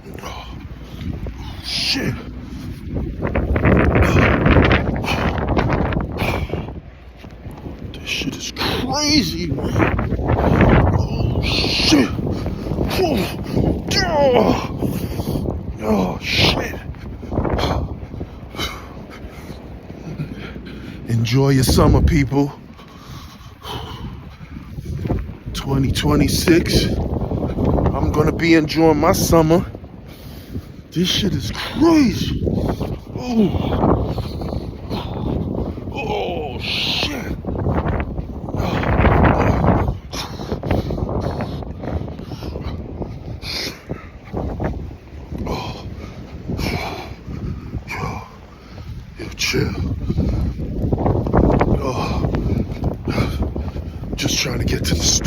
Oh, shit. This shit is crazy, man. Oh, shit. Oh, shit. Enjoy your summer, people. 2026. I'm gonna be enjoying my summer. This shit is crazy. Oh, oh shit. Oh, yo, chill. Oh, just trying to get to the store.